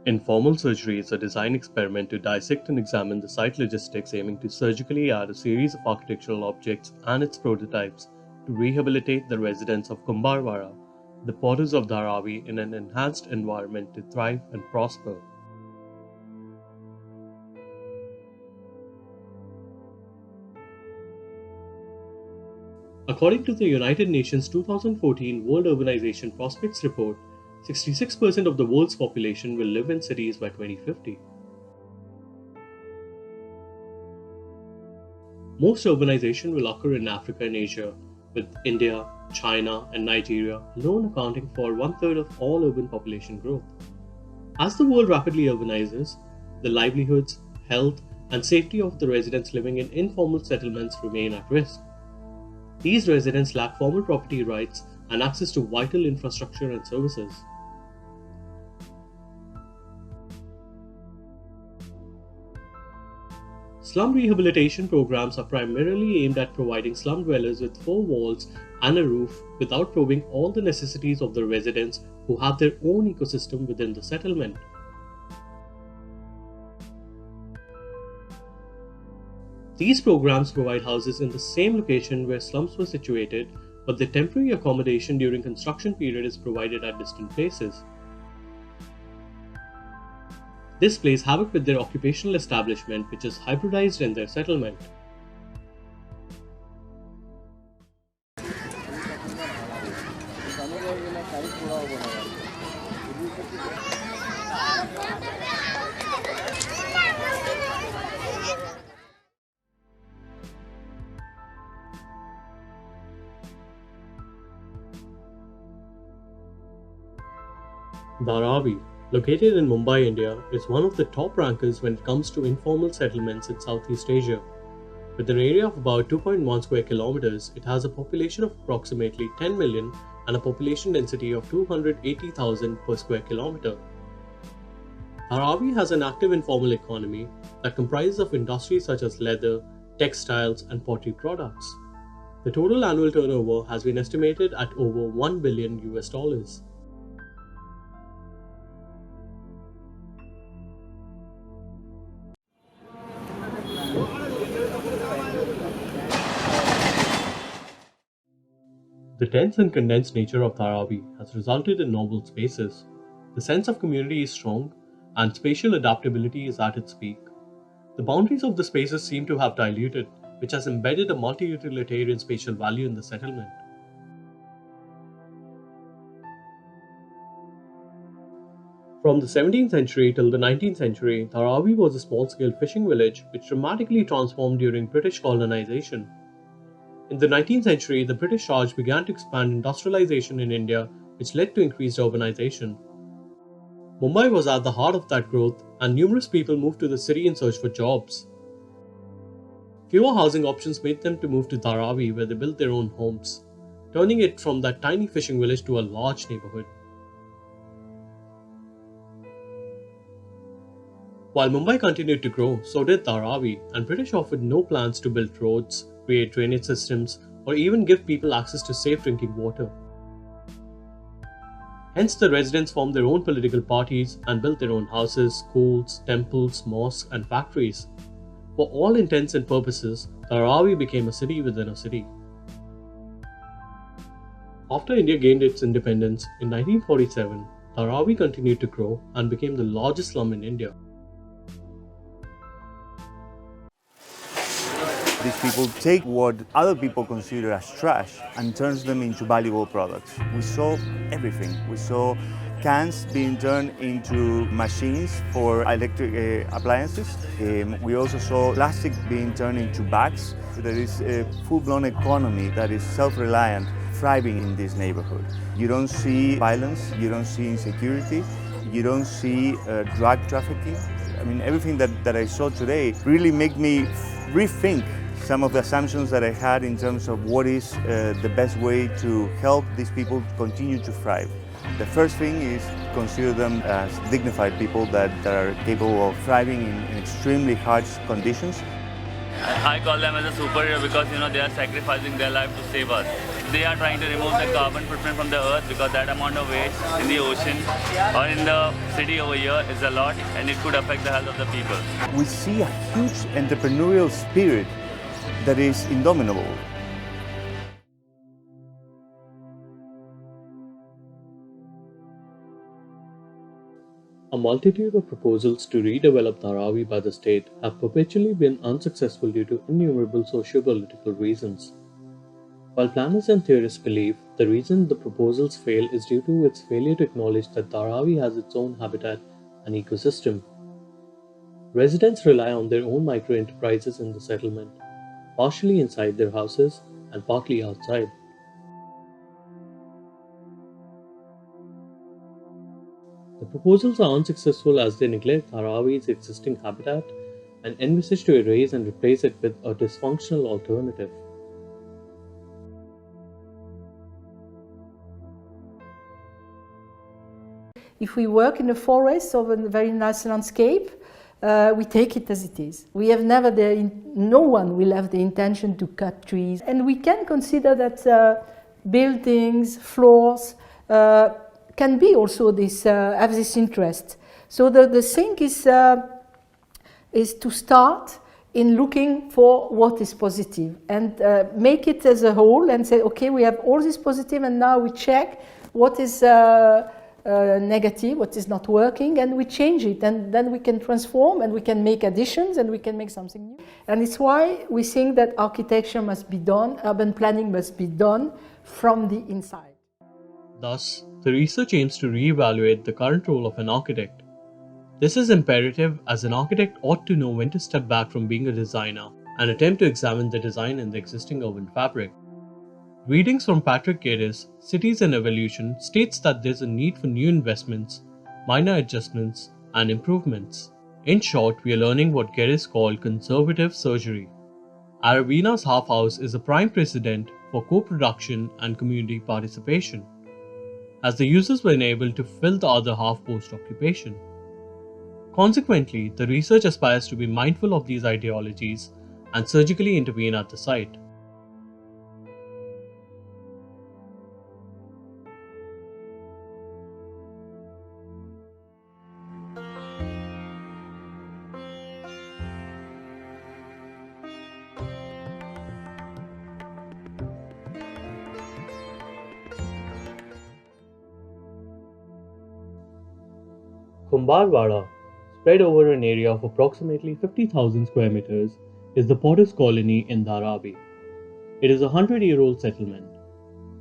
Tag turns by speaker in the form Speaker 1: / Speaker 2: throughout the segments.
Speaker 1: Informal surgery is a design experiment to dissect and examine the site logistics aiming to surgically add a series of architectural objects and its prototypes to rehabilitate the residents of Kumbharwada, the potters of Dharavi, in an enhanced environment to thrive and prosper. According to the United Nations 2014 World Urbanization Prospects Report, 66% of the world's population will live in cities by 2050. Most urbanization will occur in Africa and Asia, with India, China, and Nigeria alone accounting for one-third of all urban population growth. As the world rapidly urbanizes, the livelihoods, health, and safety of the residents living in informal settlements remain at risk. These residents lack formal property rights and access to vital infrastructure and services. Slum rehabilitation programs are primarily aimed at providing slum dwellers with four walls and a roof without probing all the necessities of the residents who have their own ecosystem within the settlement. These programs provide houses in the same location where slums were situated, but the temporary accommodation during construction period is provided at distant places. This plays havoc with their occupational establishment, which is hybridized in their settlement. Dharavi, located in Mumbai, India, is one of the top rankers when it comes to informal settlements in Southeast Asia. With an area of about 2.1 square kilometers, it has a population of approximately 10 million and a population density of 280,000 per square kilometer. Dharavi has an active informal economy that comprises of industries such as leather, textiles, and pottery products. The total annual turnover has been estimated at over $1 billion. The dense and condensed nature of Dharavi has resulted in novel spaces. The sense of community is strong, and spatial adaptability is at its peak. The boundaries of the spaces seem to have diluted, which has embedded a multi-utilitarian spatial value in the settlement. From the 17th century till the 19th century, Dharavi was a small-scale fishing village which dramatically transformed during British colonization. In the 19th century, the British Raj began to expand industrialization in India, which led to increased urbanization. Mumbai was at the heart of that growth, and numerous people moved to the city in search for jobs. Fewer housing options made them to move to Dharavi, where they built their own homes, turning it from that tiny fishing village to a large neighborhood. While Mumbai continued to grow, so did Dharavi, and British offered no plans to build roads, create drainage systems, or even give people access to safe drinking water. Hence, the residents formed their own political parties and built their own houses, schools, temples, mosques, and factories. For all intents and purposes, Dharavi became a city within a city. After India gained its independence in 1947, Dharavi continued to grow and became the largest slum in India.
Speaker 2: These people take what other people consider as trash and turns them into valuable products. We saw everything. We saw cans being turned into machines for electric appliances. We also saw plastic being turned into bags. There is a full-blown economy that is self-reliant, thriving in this neighborhood. You don't see violence, you don't see insecurity, you don't see drug trafficking. I mean, everything that I saw today really made me rethink some of the assumptions that I had in terms of what is the best way to help these people continue to thrive. The first thing is consider them as dignified people that are capable of thriving in extremely harsh conditions.
Speaker 3: I call them as a superhero because they are sacrificing their life to save us. They are trying to remove the carbon footprint from the earth because that amount of waste in the ocean or in the city over here is a lot and it could affect the health of the people.
Speaker 2: We see a huge entrepreneurial spirit that is indomitable.
Speaker 1: A multitude of proposals to redevelop Dharavi by the state have perpetually been unsuccessful due to innumerable socio-political reasons. While planners and theorists believe the reason the proposals fail is due to its failure to acknowledge that Dharavi has its own habitat and ecosystem, residents rely on their own micro-enterprises in the settlement, partially inside their houses and partly outside. The proposals are unsuccessful as they neglect Dharavi's existing habitat and envisage to erase and replace it with a dysfunctional alternative.
Speaker 4: If we work in a forest or in a very nice landscape, we take it as it is. We have never, no one will have the intention to cut trees. And we can consider that buildings, floors, can be also have this interest. So the thing is to start in looking for what is positive and make it as a whole and say, okay, we have all this positive and now we check what is negative, what is not working, and we change it, and then we can transform and we can make additions and we can make something new. And it's why we think that architecture must be done, urban planning must be done from the inside.
Speaker 1: Thus, the research aims to re-evaluate the current role of an architect. This is imperative as an architect ought to know when to step back from being a designer and attempt to examine the design in the existing urban fabric. Readings from Patrick Geddes' Cities in Evolution states that there's a need for new investments, minor adjustments, and improvements. In short, we are learning what Geddes called conservative surgery. Aravina's Half House is a prime precedent for co-production and community participation, as the users were enabled to fill the other half post-occupation. Consequently, the research aspires to be mindful of these ideologies and surgically intervene at the site. Kumbharwada, spread over an area of approximately 50,000 square meters, is the Potters Colony in Dharavi. It is a 100-year-old settlement.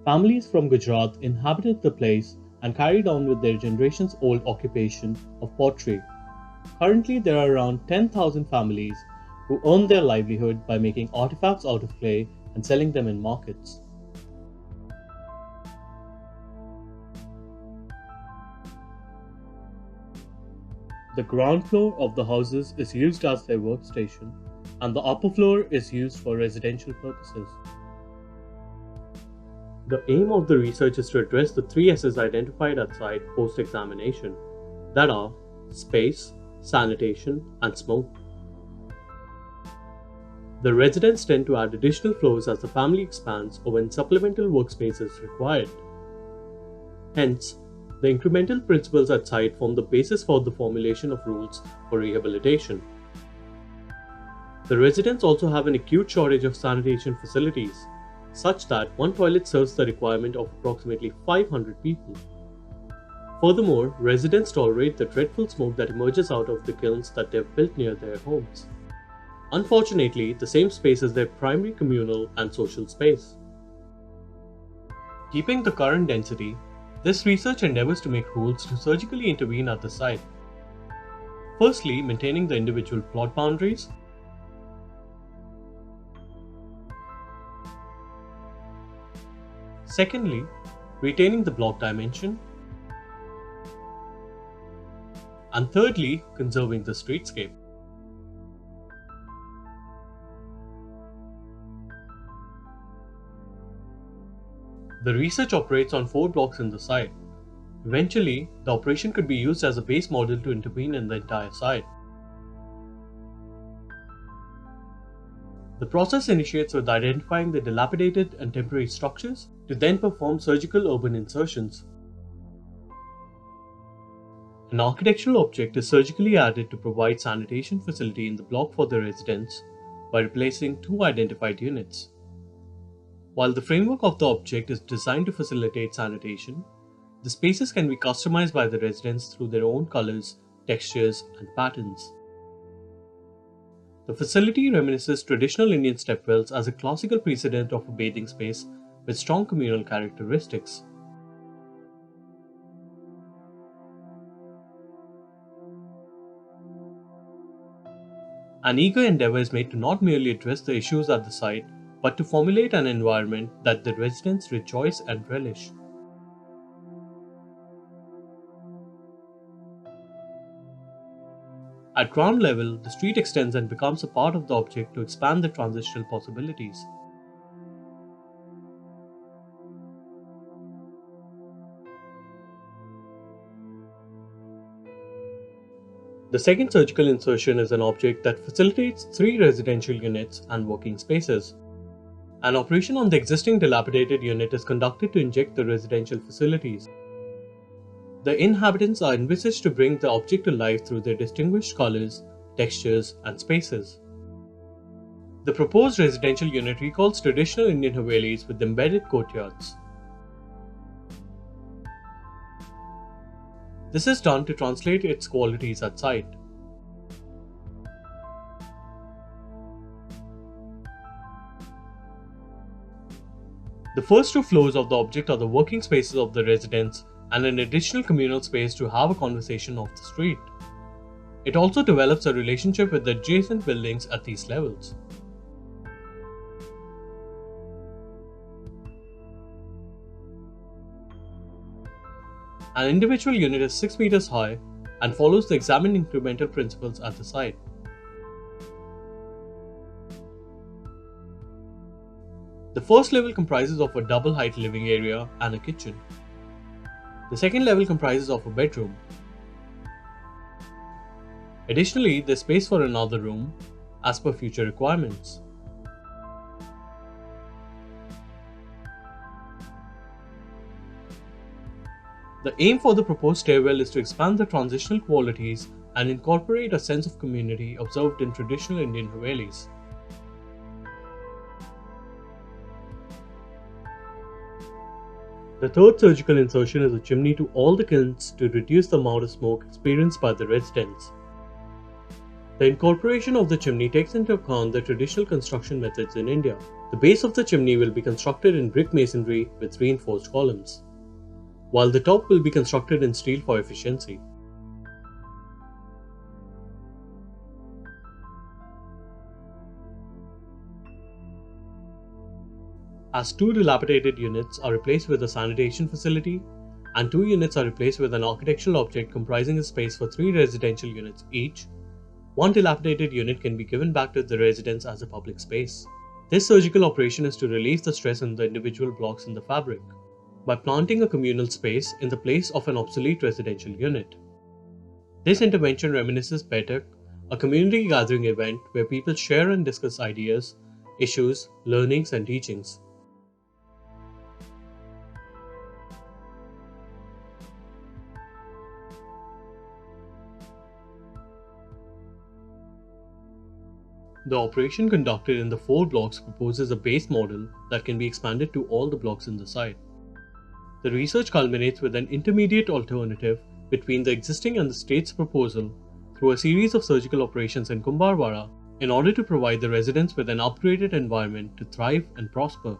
Speaker 1: Families from Gujarat inhabited the place and carried on with their generations-old occupation of pottery. Currently, there are around 10,000 families who earn their livelihood by making artifacts out of clay and selling them in markets. The ground floor of the houses is used as their workstation, and the upper floor is used for residential purposes. The aim of the research is to address the three S's identified at site post-examination, that are space, sanitation, and smoke. The residents tend to add additional floors as the family expands or when supplemental workspace is required. Hence, the incremental principles at site form the basis for the formulation of rules for rehabilitation. The residents also have an acute shortage of sanitation facilities, such that one toilet serves the requirement of approximately 500 people. Furthermore, residents tolerate the dreadful smoke that emerges out of the kilns that they have built near their homes. Unfortunately, the same space is their primary communal and social space. Keeping the current density, this research endeavors to make rules to surgically intervene at the site. Firstly, maintaining the individual plot boundaries. Secondly, retaining the block dimension. And thirdly, conserving the streetscape. The research operates on 4 blocks in the site. Eventually, the operation could be used as a base model to intervene in the entire site. The process initiates with identifying the dilapidated and temporary structures to then perform surgical urban insertions. An architectural object is surgically added to provide sanitation facility in the block for the residents by replacing two identified units. While the framework of the object is designed to facilitate sanitation, the spaces can be customized by the residents through their own colors, textures, and patterns. The facility reminisces traditional Indian stepwells as a classical precedent of a bathing space with strong communal characteristics. An eager endeavour is made to not merely address the issues at the site, but to formulate an environment that the residents rejoice and relish. At ground level, the street extends and becomes a part of the object to expand the transitional possibilities. The second surgical insertion is an object that facilitates 3 residential units and working spaces. An operation on the existing dilapidated unit is conducted to inject the residential facilities. The inhabitants are envisaged to bring the object to life through their distinguished colors, textures, and spaces. The proposed residential unit recalls traditional Indian Havelis with embedded courtyards. This is done to translate its qualities at site. The first 2 floors of the object are the working spaces of the residents and an additional communal space to have a conversation off the street. It also develops a relationship with the adjacent buildings at these levels. An individual unit is 6 meters high and follows the examined incremental principles at the site. The first level comprises of a double height living area and a kitchen. The second level comprises of a bedroom. Additionally, there is space for another room as per future requirements. The aim for the proposed stairwell is to expand the transitional qualities and incorporate a sense of community observed in traditional Indian Havelis. The third surgical insertion is a chimney to all the kilns to reduce the amount of smoke experienced by the residents. The incorporation of the chimney takes into account the traditional construction methods in India. The base of the chimney will be constructed in brick masonry with reinforced columns, while the top will be constructed in steel for efficiency. As 2 dilapidated units are replaced with a sanitation facility, and 2 units are replaced with an architectural object comprising a space for 3 residential units each, 1 dilapidated unit can be given back to the residents as a public space. This surgical operation is to relieve the stress in the individual blocks in the fabric by planting a communal space in the place of an obsolete residential unit. This intervention reminisces Baithak, a community gathering event where people share and discuss ideas, issues, learnings, and teachings. The operation conducted in the 4 blocks proposes a base model that can be expanded to all the blocks in the site. The research culminates with an intermediate alternative between the existing and the state's proposal through a series of surgical operations in Kumbharwada in order to provide the residents with an upgraded environment to thrive and prosper.